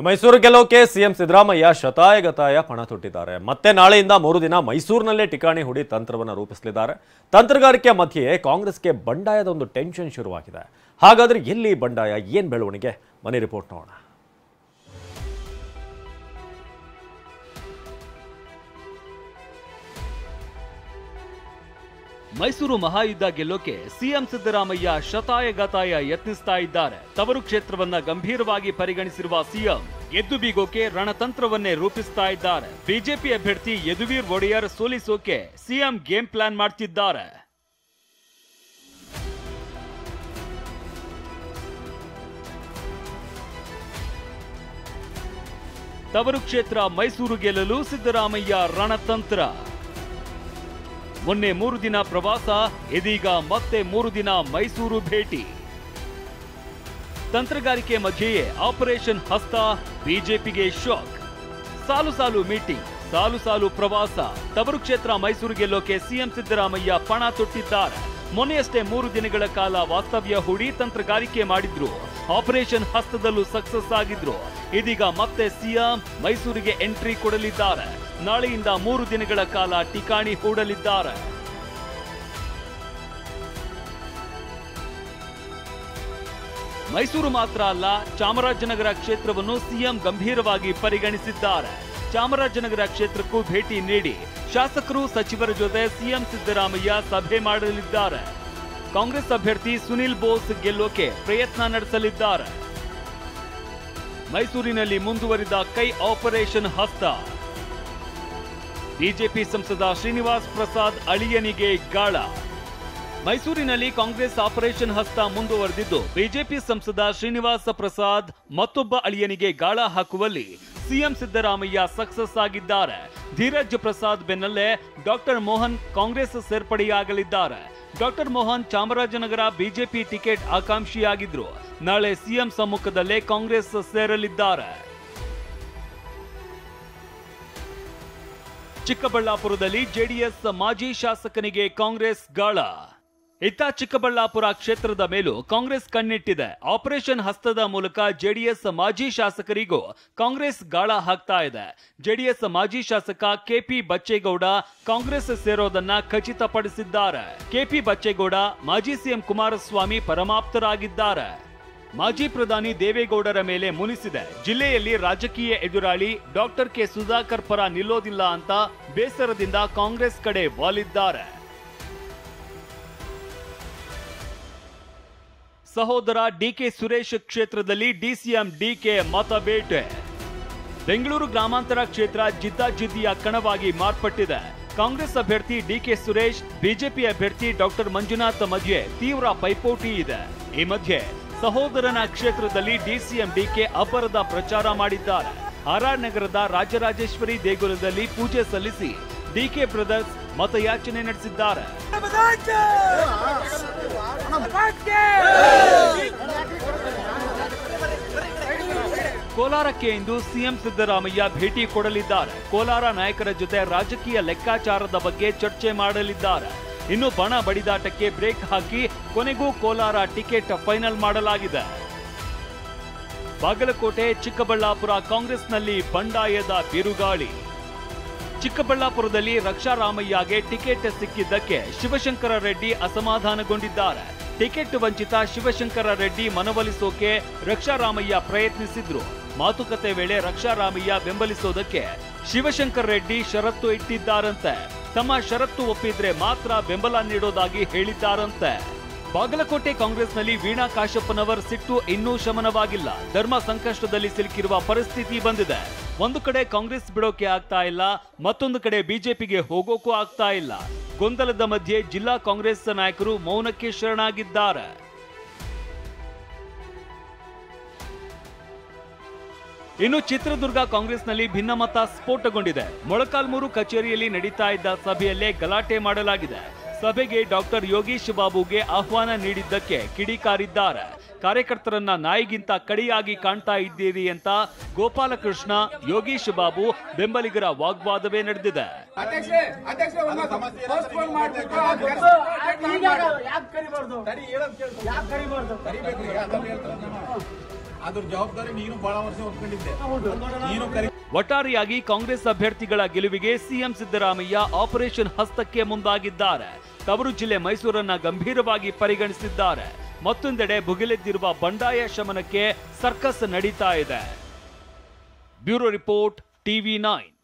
Mysuru ಗೆಲ್ಲೋಕೆ CM Siddaramaiah ಶತಾಯಗತಾಯ ಪಣ ತೊಟ್ಟಿದ್ದಾರೆ. ಮತ್ತೆ ನಾಳೆಯಿಂದ 3 ದಿನ ಮೈಸೂರಿನಲ್ಲೇ ಠಿಕಾಣಿ ಹೂಡಿ ತಂತ್ರವನ್ನು ರೂಪಿಸಲಿದ್ದಾರೆ. ತಂತ್ರಗಾರಿಕೆ ಮಧ್ಯೆ ಕಾಂಗ್ರೆಸ್ಗೆ ಬಂಡಾಯದ ಒಂದು ಟೆನ್ಷನ್ ಶುರುವಾಗಿದೆ. ಹಾಗಾದ್ರೆ ಎಲ್ಲಿ ಬಂಡಾಯ, ಏನ್ ಬೆಳವಣಿಗೆ? ಮನೆ ರಿಪೋರ್ಟ್ ನೋಡೋಣ. ಮೈಸೂರು ಮಹಾಯುದ್ಧ ಗೆಲ್ಲೋಕೆ ಸಿಎಂ ಸಿದ್ದರಾಮಯ್ಯ ಶತಾಯಗತಾಯ ಯತ್ನಿಸ್ತಾ ಇದ್ದಾರೆ. ತವರು ಕ್ಷೇತ್ರವನ್ನ ಗಂಭೀರವಾಗಿ ಪರಿಗಣಿಸಿರುವ ಸಿಎಂ ಗೆದ್ದು ಬೀಗೋಕೆ ರಣತಂತ್ರವನ್ನೇ ರೂಪಿಸ್ತಾ ಇದ್ದಾರೆ. ಬಿಜೆಪಿ ಅಭ್ಯರ್ಥಿ ಯದುವೀರ್ ಒಡೆಯರ್ ಸೋಲಿಸೋಕೆ ಸಿಎಂ ಗೇಮ್ ಪ್ಲಾನ್ ಮಾಡ್ತಿದ್ದಾರೆ. ತವರು ಕ್ಷೇತ್ರ ಮೈಸೂರು ಗೆಲ್ಲಲು ಸಿದ್ದರಾಮಯ್ಯ ರಣತಂತ್ರ. ಮೊನ್ನೆ 3 ದಿನ ಪ್ರವಾಸ, ಇದೀಗ ಮತ್ತೆ 3 ದಿನ ಮೈಸೂರು ಭೇಟಿ. ತಂತ್ರಗಾರಿಕೆ ಮಧ್ಯೆಯೇ ಆಪರೇಷನ್ ಹಸ್ತ, ಬಿಜೆಪಿಗೆ ಶಾಕ್. ಸಾಲು ಸಾಲು ಮೀಟಿಂಗ್, ಸಾಲು ಸಾಲು ಪ್ರವಾಸ. ತವರು ಕ್ಷೇತ್ರ ಮೈಸೂರು ಗೆಲ್ಲೋಕೆ ಸಿಎಂ ಸಿದ್ದರಾಮಯ್ಯ ಪಣ ತೊಟ್ಟಿದ್ದಾರೆ. ಮೊನ್ನೆಯಷ್ಟೇ 3 ದಿನಗಳ ಕಾಲ ವಾಸ್ತವ್ಯ ಹೂಡಿ ತಂತ್ರಗಾರಿಕೆ ಮಾಡಿದ್ರು. ಆಪರೇಷನ್ ಹಸ್ತದಲ್ಲೂ ಸಕ್ಸಸ್ ಆಗಿದ್ರು. ಇದೀಗ ಮತ್ತೆ ಸಿಎಂ ಮೈಸೂರಿಗೆ ಎಂಟ್ರಿ ಕೊಡಲಿದ್ದಾರೆ. ನಾಳೆಯಿಂದ 3 ದಿನಗಳ ಕಾಲ ಠಿಕಾಣಿ ಹೂಡಲಿದ್ದಾರೆ. ಮೈಸೂರು ಮಾತ್ರ ಅಲ್ಲ, ಚಾಮರಾಜನಗರ ಕ್ಷೇತ್ರವನ್ನು ಸಿಎಂ ಗಂಭೀರವಾಗಿ ಪರಿಗಣಿಸಿದ್ದಾರೆ. ಚಾಮರಾಜನಗರ ಕ್ಷೇತ್ರಕ್ಕೂ ಭೇಟಿ ನೀಡಿ ಶಾಸಕರು, ಸಚಿವರ ಜೊತೆ ಸಿಎಂ ಸಿದ್ದರಾಮಯ್ಯ ಸಭೆ ಮಾಡಲಿದ್ದಾರೆ. ಕಾಂಗ್ರೆಸ್ ಅಭ್ಯರ್ಥಿ ಸುನಿಲ್ ಬೋಸ್ ಗೆಲ್ಲೋಕೆ ಪ್ರಯತ್ನ ನಡೆಸಲಿದ್ದಾರೆ. ಮೈಸೂರಿನಲ್ಲಿ ಮುಂದುವರಿದ ಕೈ ಆಪರೇಷನ್ ಹಸ್ತ. ಬಿಜೆಪಿ ಸಂಸದ ಶ್ರೀನಿವಾಸ್ ಪ್ರಸಾದ್ ಅಳಿಯನಿಗೆ ಗಾಳ. ಮೈಸೂರಿನಲ್ಲಿ ಕಾಂಗ್ರೆಸ್ ಆಪರೇಷನ್ ಹಸ್ತ ಮುಂದುವರೆದಿದ್ದು, ಬಿಜೆಪಿ ಸಂಸದ ಶ್ರೀನಿವಾಸ ಪ್ರಸಾದ್ ಮತ್ತೊಬ್ಬ ಅಳಿಯನಿಗೆ ಗಾಳ ಹಾಕುವಲ್ಲಿ ಸಿಎಂ ಸಿದ್ದರಾಮಯ್ಯ ಸಕ್ಸಸ್ ಆಗಿದ್ದಾರೆ. ಧೀರಜ್ ಪ್ರಸಾದ್ ಬೆನ್ನಲ್ಲೇ ಡಾಕ್ಟರ್ ಮೋಹನ್ ಕಾಂಗ್ರೆಸ್ ಸೇರ್ಪಡೆಯಾಗಲಿದ್ದಾರೆ. Doctor Mohan Chamarajanagar BJP ticket ಆಕಾಂಕ್ಷಿಯಾಗಿದ್ರು. ನಾಳೆ ಸಿಎಂ ಸಮ್ಮುಖದಲ್ಲೇ ಕಾಂಗ್ರೆಸ್ ಸೇರಲಿದ್ದಾರೆ. ಚಿಕ್ಕಬಳ್ಳಾಪುರದಲ್ಲಿ ಜೆಡಿಎಸ್ ಮಾಜಿ ಶಾಸಕನಿಗೆ ಕಾಂಗ್ರೆಸ್ ಗಾಳ. ಇತ್ತ ಚಿಕ್ಕಬಳ್ಳಾಪುರ ಕ್ಷೇತ್ರದ ಮೇಲೂ ಕಾಂಗ್ರೆಸ್ ಕಣ್ಣಿಟ್ಟಿದೆ. ಆಪರೇಷನ್ ಹಸ್ತದ ಮೂಲಕ ಜೆಡಿಎಸ್ ಮಾಜಿ ಶಾಸಕರಿಗೂ ಕಾಂಗ್ರೆಸ್ ಗಾಳ ಹಾಕ್ತಾ ಇದೆ. ಜೆಡಿಎಸ್ ಮಾಜಿ ಶಾಸಕ ಕೆಪಿ ಬಚ್ಚೇಗೌಡ ಕಾಂಗ್ರೆಸ್ ಸೇರೋದನ್ನ ಖಚಿತಪಡಿಸಿದ್ದಾರೆ. ಕೆಪಿ ಬಚ್ಚೇಗೌಡ ಮಾಜಿ ಸಿಎಂ ಕುಮಾರಸ್ವಾಮಿ ಪರಮಾಪ್ತರಾಗಿದ್ದಾರೆ. ಮಾಜಿ ಪ್ರಧಾನಿ ದೇವೇಗೌಡರ ಮೇಲೆ ಮುನಿಸಿದೆ. ಜಿಲ್ಲೆಯಲ್ಲಿ ರಾಜಕೀಯ ಎದುರಾಳಿ ಡಾಕ್ಟರ್ ಕೆ ಸುಧಾಕರ್ ಪರ ನಿಲ್ಲೋದಿಲ್ಲ ಅಂತ ಬೇಸರದಿಂದ ಕಾಂಗ್ರೆಸ್ ಕಡೆ ವಾಲಿದ್ದಾರೆ. ಸಹೋದರ ಡಿಕೆ ಸುರೇಶ್ ಕ್ಷೇತ್ರದಲ್ಲಿ ಡಿಸಿಎಂ ಡಿಕೆ ಮತಬೇಟೆ. ಬೆಂಗಳೂರು ಗ್ರಾಮಾಂತರ ಕ್ಷೇತ್ರ ಜಿದ್ದಾಜಿದ್ದಿಯ ಕಣವಾಗಿ ಮಾರ್ಪಟ್ಟಿದೆ. ಕಾಂಗ್ರೆಸ್ ಅಭ್ಯರ್ಥಿ ಡಿಕೆ ಸುರೇಶ್, ಬಿಜೆಪಿ ಅಭ್ಯರ್ಥಿ ಡಾಕ್ಟರ್ ಮಂಜುನಾಥ್ ಮಧ್ಯೆ ತೀವ್ರ ಪೈಪೋಟಿ ಇದೆ. ಈ ಮಧ್ಯೆ ಸಹೋದರನ ಕ್ಷೇತ್ರದಲ್ಲಿ ಡಿಸಿಎಂ ಡಿಕೆ ಅಬ್ಬರದ ಪ್ರಚಾರ ಮಾಡಿದ್ದಾರೆ. ಆರ್ಆರ್ ನಗರದ ರಾಜರಾಜೇಶ್ವರಿ ದೇಗುಲದಲ್ಲಿ ಪೂಜೆ ಸಲ್ಲಿಸಿ ಡಿಕೆ ಬ್ರದರ್ಸ್ ಮತಯಾಚನೆ ನಡೆಸಿದ್ದಾರೆ. ಕೋಲಾರಕ್ಕೆ ಇಂದು ಸಿಎಂ ಸಿದ್ದರಾಮಯ್ಯ ಭೇಟಿ ಕೊಡಲಿದ್ದಾರೆ. ಕೋಲಾರ ನಾಯಕರ ಜೊತೆ ರಾಜಕೀಯ ಲೆಕ್ಕಾಚಾರದ ಬಗ್ಗೆ ಚರ್ಚೆ ಮಾಡಲಿದ್ದಾರೆ. ಇನ್ನು ಬಣ ಬಡಿದಾಟಕ್ಕೆ ಬ್ರೇಕ್ ಹಾಕಿ ಕೊನೆಗೂ ಕೋಲಾರ ಟಿಕೆಟ್ ಫೈನಲ್ ಮಾಡಲಾಗಿದೆ. ಬಾಗಲಕೋಟೆ, ಚಿಕ್ಕಬಳ್ಳಾಪುರ ಕಾಂಗ್ರೆಸ್ನಲ್ಲಿ ಬಂಡಾಯದ ಬಿರುಗಾಳಿ. ಚಿಕ್ಕಬಳ್ಳಾಪುರದಲ್ಲಿ ರಕ್ಷಾರಾಮಯ್ಯಗೆ ಟಿಕೆಟ್ ಸಿಕ್ಕಿದ್ದಕ್ಕೆ ಶಿವಶಂಕರ ರೆಡ್ಡಿ ಅಸಮಾಧಾನಗೊಂಡಿದ್ದಾರೆ. ಟಿಕೆಟ್ ವಂಚಿತ ಶಿವಶಂಕರ ರೆಡ್ಡಿ ಮನವೊಲಿಸೋಕೆ ರಕ್ಷಾರಾಮಯ್ಯ ಪ್ರಯತ್ನಿಸಿದ್ರು. ಮಾತುಕತೆ ವೇಳೆ ರಕ್ಷಾರಾಮಯ್ಯ ಬೆಂಬಲಿಸೋದಕ್ಕೆ ಶಿವಶಂಕರ ರೆಡ್ಡಿ ಷರತ್ತು ಇಟ್ಟಿದ್ದಾರಂತೆ. ತಮ್ಮ ಷರತ್ತು ಒಪ್ಪಿದ್ರೆ ಮಾತ್ರ ಬೆಂಬಲ ನೀಡೋದಾಗಿ ಹೇಳಿದ್ದಾರಂತೆ. ಬಾಗಲಕೋಟೆ ಕಾಂಗ್ರೆಸ್ನಲ್ಲಿ ವೀಣಾ ಕಾಶಪ್ಪನವರ್ ಸಿಟ್ಟು ಇನ್ನೂ ಶಮನವಾಗಿಲ್ಲ. ಧರ್ಮ ಸಂಕಷ್ಟದಲ್ಲಿ ಸಿಲುಕಿರುವ ಪರಿಸ್ಥಿತಿ ಬಂದಿದೆ. ಒಂದು ಕಡೆ ಕಾಂಗ್ರೆಸ್ ಬಿಡೋಕೆ ಆಗ್ತಾ ಇಲ್ಲ, ಮತ್ತೊಂದು ಕಡೆ ಬಿಜೆಪಿಗೆ ಹೋಗೋಕೂ ಆಗ್ತಾ ಇಲ್ಲ. ಗೊಂದಲದ ಮಧ್ಯೆ ಜಿಲ್ಲಾ ಕಾಂಗ್ರೆಸ್ ನಾಯಕರು ಮೌನಕ್ಕೆ ಶರಣಾಗಿದ್ದಾರೆ. ಇನ್ನು ಚಿತ್ರದುರ್ಗ ಕಾಂಗ್ರೆಸ್ನಲ್ಲಿ ಭಿನ್ನಮತ ಸ್ಫೋಟಗೊಂಡಿದೆ. ಮೊಳಕಾಲ್ಮೂರು ಕಚೇರಿಯಲ್ಲಿ ನಡೀತಾ ಇದ್ದ ಸಭೆಯಲ್ಲೇ ಗಲಾಟೆ ಮಾಡಲಾಗಿದೆ. ಸಭೆಗೆ ಡಾಕ್ಟರ್ ಯೋಗೀಶ್ ಬಾಬುಗೆ ಆಹ್ವಾನ ನೀಡಿದ್ದಕ್ಕೆ ಕಿಡಿಕಾರಿದ್ದಾರೆ. ಕಾರ್ಯಕರ್ತರನ್ನ ನಾಯಿಗಿಂತ ಕಡಿಯಾಗಿ ಕಾಣ್ತಾ ಇದ್ದೀರಿ ಅಂತ ಗೋಪಾಲಕೃಷ್ಣ, ಯೋಗೀಶ್ ಬಾಬು ಬೆಂಬಲಿಗರ ವಾಗ್ವಾದವೇ ನಡೆದಿದೆ. ಅದ್ರ ಜವಾಬ್ದಾರಿ ನೀನು ಬಹಳ ವರ್ಷ ಹೊತ್ಕೊಂಡಿದ್ದೆ. ನೀನು ಒಟ್ಟಾರೆಯಾಗಿ ಕಾಂಗ್ರೆಸ್ ಅಭ್ಯರ್ಥಿಗಳ ಗೆಲುವಿಗೆ ಸಿಎಂ ಸಿದ್ದರಾಮಯ್ಯ ಆಪರೇಷನ್ ಹಸ್ತಕ್ಕೆ ಮುಂದಾಗಿದ್ದಾರೆ. ತವರು ಜಿಲ್ಲೆ ಮೈಸೂರನ್ನ ಗಂಭೀರವಾಗಿ ಪರಿಗಣಿಸಿದ್ದಾರೆ. ಮತ್ತೊಂದೆಡೆ ಭುಗಿಲೆದ್ದಿರುವ ಬಂಡಾಯ ಶಮನಕ್ಕೆ ಸರ್ಕಸ್ ನಡೀತಾ ಇದೆ. Bureau report, TV9.